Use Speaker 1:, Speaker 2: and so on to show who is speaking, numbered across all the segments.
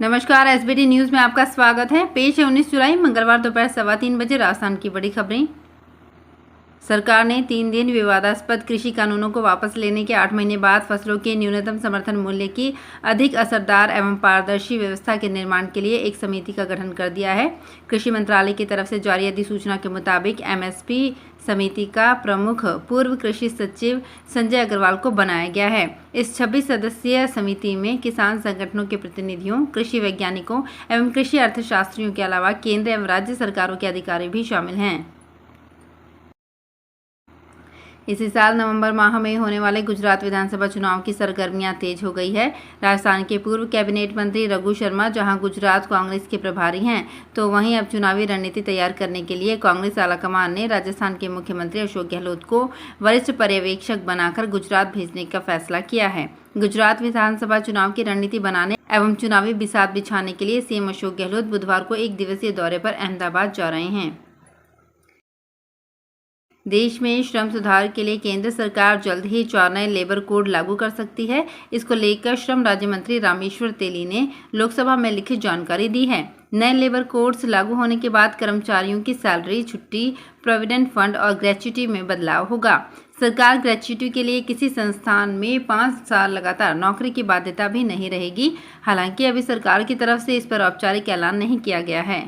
Speaker 1: नमस्कार, SBT news में आपका स्वागत है। पेश है 19 जुलाई मंगलवार दोपहर 3:15 बजे राजस्थान की बड़ी खबरें। सरकार ने 3 दिन विवादास्पद कृषि कानूनों को वापस लेने के 8 महीने बाद फसलों के न्यूनतम समर्थन मूल्य की अधिक असरदार एवं पारदर्शी व्यवस्था के निर्माण के लिए एक समिति का गठन कर दिया है। कृषि मंत्रालय की तरफ से जारी अधिसूचना के मुताबिक एमएसपी समिति का प्रमुख पूर्व कृषि सचिव संजय अग्रवाल को बनाया गया है। इस 26 सदस्यीय समिति में किसान संगठनों के प्रतिनिधियों, कृषि वैज्ञानिकों एवं कृषि अर्थशास्त्रियों के अलावा केंद्र एवं राज्य सरकारों के अधिकारी भी शामिल हैं। इसी साल नवंबर माह में होने वाले गुजरात विधानसभा चुनाव की सरगर्मियां तेज हो गई है। राजस्थान के पूर्व कैबिनेट मंत्री रघु शर्मा जहां गुजरात कांग्रेस के प्रभारी हैं, तो वहीं अब चुनावी रणनीति तैयार करने के लिए कांग्रेस आलाकमान ने राजस्थान के मुख्यमंत्री अशोक गहलोत को वरिष्ठ पर्यवेक्षक बनाकर गुजरात भेजने का फैसला किया है। गुजरात विधानसभा चुनाव की रणनीति बनाने एवं चुनावी बिसात बिछाने के लिए सीएम अशोक गहलोत बुधवार को 1 दिवसीय दौरे पर अहमदाबाद जा रहे हैं। देश में श्रम सुधार के लिए केंद्र सरकार जल्द ही 4 नए लेबर कोड लागू कर सकती है। इसको लेकर श्रम राज्य मंत्री रामेश्वर तेली ने लोकसभा में लिखित जानकारी दी है। नए लेबर कोड्स लागू होने के बाद कर्मचारियों की सैलरी, छुट्टी, प्रोविडेंट फंड और ग्रेच्युटी में बदलाव होगा। सरकार ग्रेच्युटी के लिए किसी संस्थान में 5 साल लगातार नौकरी की बाध्यता भी नहीं रहेगी। हालांकि अभी सरकार की तरफ से इस पर औपचारिक ऐलान नहीं किया गया है।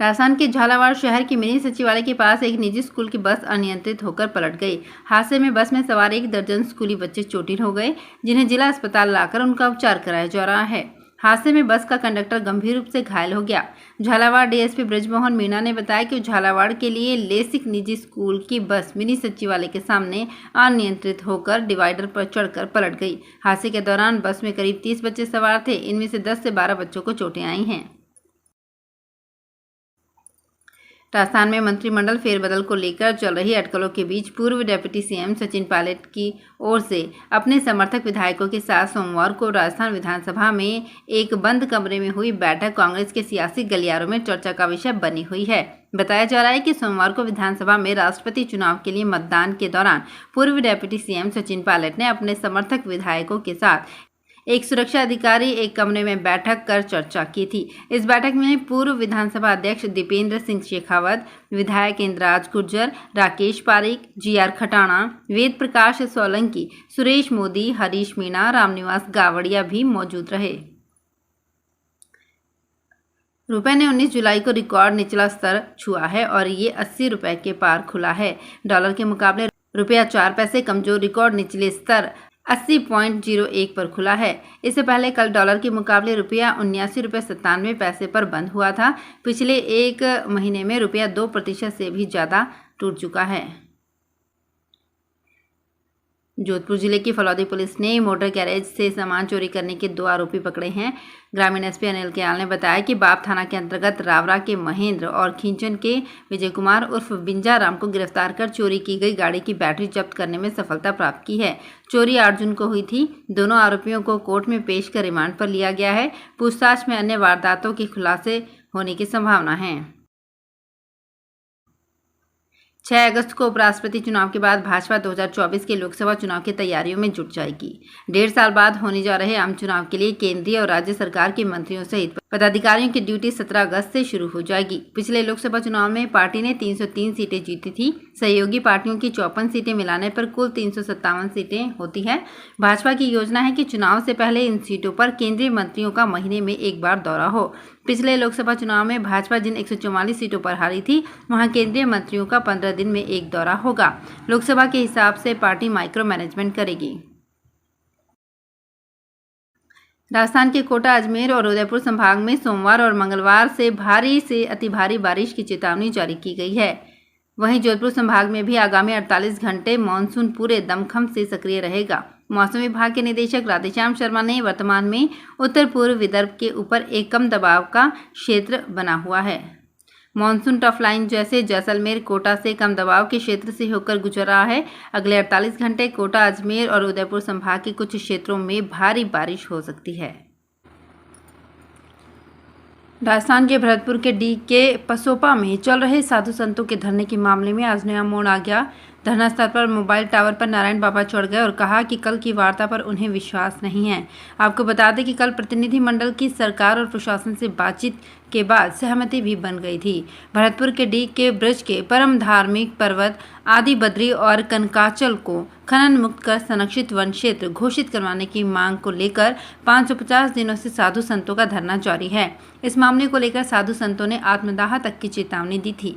Speaker 1: राजस्थान के झालावाड़ शहर की मिनी सचिवालय के पास एक निजी स्कूल की बस अनियंत्रित होकर पलट गई। हादसे में बस में सवार 1 दर्जन स्कूली बच्चे चोटिल हो गए, जिन्हें जिला अस्पताल लाकर उनका उपचार कराया जा रहा है। हादसे में बस का कंडक्टर गंभीर रूप से घायल हो गया। झालावाड़ डीएसपी ब्रजमोहन मीणा ने बताया कि झालावाड़ के लिए लेसिक निजी स्कूल की बस मिनी सचिवालय के सामने अनियंत्रित होकर डिवाइडर पर चढ़कर पलट गई। हादसे के दौरान बस में करीब 30 बच्चे सवार थे। इनमें से 10 से 12 बच्चों को चोटें आई हैं। राजस्थान में मंत्रिमंडल फेरबदल को लेकर चल रही अटकलों के बीच पूर्व डिप्टी सीएम सचिन पायलट की ओर से अपने समर्थक विधायकों के साथ सोमवार को राजस्थान विधानसभा में एक बंद कमरे में हुई बैठक कांग्रेस के सियासी गलियारों में चर्चा का विषय बनी हुई है। बताया जा रहा है कि सोमवार को विधानसभा में राष्ट्रपति चुनाव के लिए मतदान के दौरान पूर्व डिप्टी सीएम सचिन पायलट ने अपने समर्थक विधायकों के साथ एक सुरक्षा अधिकारी एक कमरे में बैठक कर चर्चा की थी। इस बैठक में पूर्व विधानसभा अध्यक्ष दीपेंद्र सिंह शेखावत, विधायक इंद्राज गुर्जर, राकेश पारीक, जीआर खटाणा, वेद प्रकाश सोलंकी, सुरेश मोदी, हरीश मीणा, रामनिवास गावड़िया भी मौजूद रहे। रुपए ने 19 जुलाई को रिकॉर्ड निचला स्तर छुआ है और ये 80 रुपए के पार खुला है। डॉलर के मुकाबले रुपया 4 पैसे कमजोर रिकॉर्ड निचले स्तर 80.01 पर खुला है। इससे पहले कल डॉलर के मुकाबले रुपया 79.97 पर बंद हुआ था। पिछले एक महीने में रुपया 2% से भी ज़्यादा टूट चुका है। जोधपुर जिले की फलौदी पुलिस ने मोटर गैरेज से सामान चोरी करने के 2 आरोपी पकड़े हैं। ग्रामीण एसपी अनिल कयाल ने बताया कि बाप थाना के अंतर्गत रावरा के महेंद्र और खींचन के विजय कुमार उर्फ बिंजा राम को गिरफ्तार कर चोरी की गई गाड़ी की बैटरी जब्त करने में सफलता प्राप्त की है। चोरी 8 जून को हुई थी। दोनों आरोपियों को कोर्ट में पेश कर रिमांड पर लिया गया है। पूछताछ में अन्य वारदातों के खुलासे होने की संभावना है। 6 अगस्त को उपराष्ट्रपति चुनाव के बाद भाजपा 2024 के लोकसभा चुनाव की तैयारियों में जुट जाएगी। 1.5 साल बाद होने जा रहे आम चुनाव के लिए केंद्रीय और राज्य सरकार के मंत्रियों सहित पदाधिकारियों की ड्यूटी 17 अगस्त से शुरू हो जाएगी। पिछले लोकसभा चुनाव में पार्टी ने 303 सीटें जीती थी। सहयोगी पार्टियों की 54 सीटें मिलाने पर कुल 357 सीटें होती है। भाजपा की योजना है कि चुनाव से पहले इन सीटों पर केंद्रीय मंत्रियों का महीने में एक बार दौरा हो। पिछले लोकसभा चुनाव में भाजपा जिन 144 सीटों पर हारी थी, वहां केंद्रीय मंत्रियों का 15 दिन में एक दौरा होगा। लोकसभा के हिसाब से पार्टी माइक्रो मैनेजमेंट करेगी। राजस्थान के कोटा, अजमेर और उदयपुर संभाग में सोमवार और मंगलवार से भारी से अति भारी बारिश की चेतावनी जारी की गई है। वहीं जोधपुर संभाग में भी आगामी 48 घंटे मानसून पूरे दमखम से सक्रिय रहेगा। मौसम विभाग के निदेशक राधेश्याम शर्मा ने वर्तमान में उत्तर पूर्व विदर्भ के ऊपर एक कम दबाव का क्षेत्र बना हुआ है। मानसून टफ लाइन जैसे जैसलमेर, कोटा से कम दबाव के क्षेत्र से होकर गुजर रहा है। अगले 48 घंटे कोटा, अजमेर और उदयपुर संभाग के कुछ क्षेत्रों में भारी बारिश हो सकती है। राजस्थान के भरतपुर के डी के पसोपा में चल रहे साधु संतों के धरने के मामले में आज नया मोड़ आ गया। धरना स्थल पर मोबाइल टावर पर नारायण बाबा चढ़ गए और कहा कि कल की वार्ता पर उन्हें विश्वास नहीं है। आपको बता दें कि कल प्रतिनिधिमंडल की सरकार और प्रशासन से बातचीत के बाद सहमति भी बन गई थी। भरतपुर के डी के ब्रज के परम धार्मिक पर्वत आदि बद्री और कनकाचल को खनन मुक्त कर संरक्षित वन क्षेत्र घोषित करवाने की मांग को लेकर 550 दिनों से साधु संतों का धरना जारी है। इस मामले को लेकर साधु संतों ने आत्मदाह तक की चेतावनी दी थी।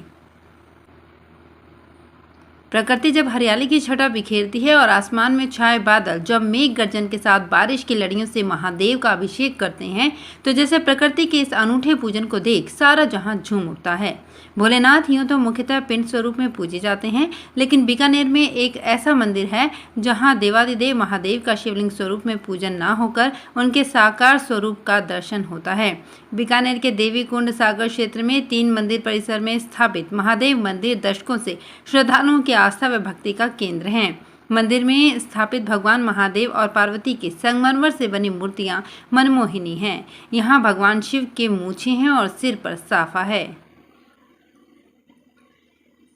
Speaker 1: प्रकृति जब हरियाली की छटा बिखेरती है और आसमान में छाए बादल जब मेघ गर्जन के साथ बारिश की लड़ियों से महादेव का अभिषेक करते हैं, तो जैसे प्रकृति के इस अनूठे पूजन को देख सारा जहां झूम उठता है। भोलेनाथ यूं तो मुख्यतः पिंड स्वरूप में पूजे जाते हैं, लेकिन बीकानेर में एक ऐसा मंदिर है जहां देवादिदेव महादेव का शिवलिंग स्वरूप में पूजन न होकर उनके साकार स्वरूप का दर्शन होता है। बीकानेर के देवी कुंड सागर क्षेत्र में 3 मंदिर परिसर में स्थापित महादेव मंदिर दशकों से श्रद्धालुओं की आस्था व भक्ति का केंद्र हैं। मंदिर में स्थापित भगवान महादेव और पार्वती की संगमरमर से बनी मूर्तियां मनमोहिनी हैं। यहाँ भगवान शिव के मूछें हैं और सिर पर साफा है।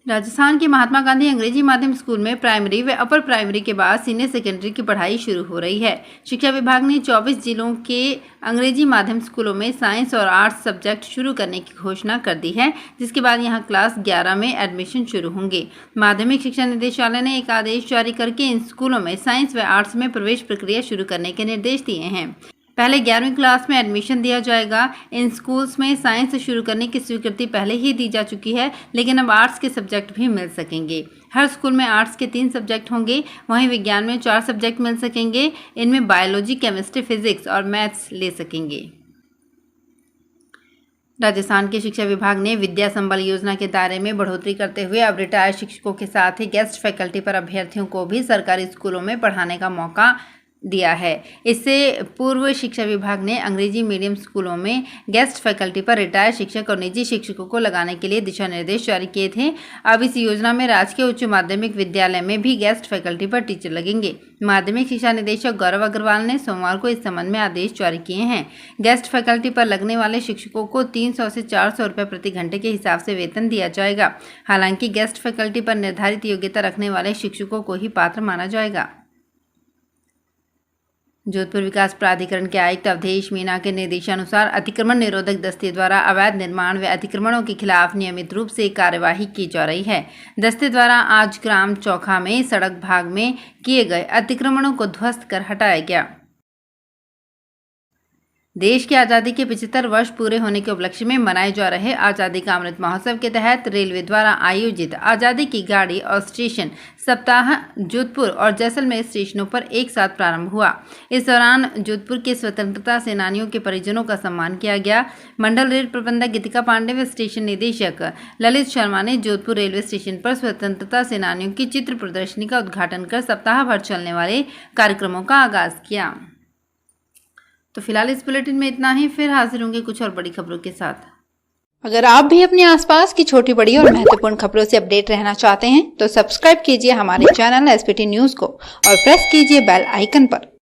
Speaker 1: राजस्थान के महात्मा गांधी अंग्रेजी माध्यम स्कूल में प्राइमरी व अपर प्राइमरी के बाद सीनियर सेकेंडरी की पढ़ाई शुरू हो रही है। शिक्षा विभाग ने 24 जिलों के अंग्रेजी माध्यम स्कूलों में साइंस और आर्ट्स सब्जेक्ट शुरू करने की घोषणा कर दी है, जिसके बाद यहां क्लास 11 में एडमिशन शुरू होंगे। माध्यमिक शिक्षा निदेशालय ने एक आदेश जारी करके इन स्कूलों में साइंस व आर्ट्स में प्रवेश प्रक्रिया शुरू करने के निर्देश दिए हैं। पहले 11वीं क्लास में एडमिशन दिया जाएगा। इन स्कूल्स में साइंस शुरू करने की स्वीकृति पहले ही दी जा चुकी है, लेकिन अब आर्ट्स के सब्जेक्ट भी मिल सकेंगे। हर स्कूल में आर्ट्स के 3 सब्जेक्ट होंगे, वहीं विज्ञान में 4 सब्जेक्ट मिल सकेंगे। इनमें बायोलॉजी, केमिस्ट्री, फिजिक्स और मैथ्स ले सकेंगे। राजस्थान के शिक्षा विभाग ने विद्या संबल योजना के दायरे में बढ़ोतरी करते हुए अब रिटायर्ड शिक्षकों के साथ ही गेस्ट फैकल्टी पर अभ्यर्थियों को भी सरकारी स्कूलों में पढ़ाने का मौका दिया है। इससे पूर्व शिक्षा विभाग ने अंग्रेजी मीडियम स्कूलों में गेस्ट फैकल्टी पर रिटायर्ड शिक्षक और निजी शिक्षकों को लगाने के लिए दिशा निर्देश जारी किए थे। अब इस योजना में राजकीय उच्च माध्यमिक विद्यालय में भी गेस्ट फैकल्टी पर टीचर लगेंगे। माध्यमिक शिक्षा निदेशक गौरव अग्रवाल ने सोमवार को इस संबंध में आदेश जारी किए हैं। गेस्ट फैकल्टी पर लगने वाले शिक्षकों को 300 से 400 रुपये प्रति घंटे के हिसाब से वेतन दिया जाएगा। हालांकि गेस्ट फैकल्टी पर निर्धारित योग्यता रखने वाले शिक्षकों को ही पात्र माना जाएगा। जोधपुर विकास प्राधिकरण के आयुक्त अवधेश मीना के निर्देशानुसार अतिक्रमण निरोधक दस्ते द्वारा अवैध निर्माण व अतिक्रमणों के खिलाफ नियमित रूप से कार्यवाही की जा रही है। दस्ते द्वारा आज ग्राम चौखा में सड़क भाग में किए गए अतिक्रमणों को ध्वस्त कर हटाया गया। देश की आज़ादी के 75 वर्ष पूरे होने के उपलक्ष्य में मनाए जा रहे आज़ादी का अमृत महोत्सव के तहत रेलवे द्वारा आयोजित आज़ादी की गाड़ी और स्टेशन सप्ताह जोधपुर और जैसलमेर स्टेशनों पर एक साथ प्रारंभ हुआ। इस दौरान जोधपुर के स्वतंत्रता सेनानियों के परिजनों का सम्मान किया गया। मंडल रेल प्रबंधक गीतिका पांडे व स्टेशन निदेशक ललित शर्मा ने जोधपुर रेलवे स्टेशन पर स्वतंत्रता सेनानियों की चित्र प्रदर्शनी का उद्घाटन कर सप्ताह भर चलने वाले कार्यक्रमों का आगाज किया। तो फिलहाल इस बुलेटिन में इतना ही, फिर हाजिर होंगे कुछ और बड़ी खबरों के साथ। अगर आप भी अपने आसपास की छोटी बड़ी और महत्वपूर्ण खबरों से अपडेट रहना चाहते हैं तो सब्सक्राइब कीजिए हमारे चैनल एसपीटी न्यूज को और प्रेस कीजिए बेल आइकन पर।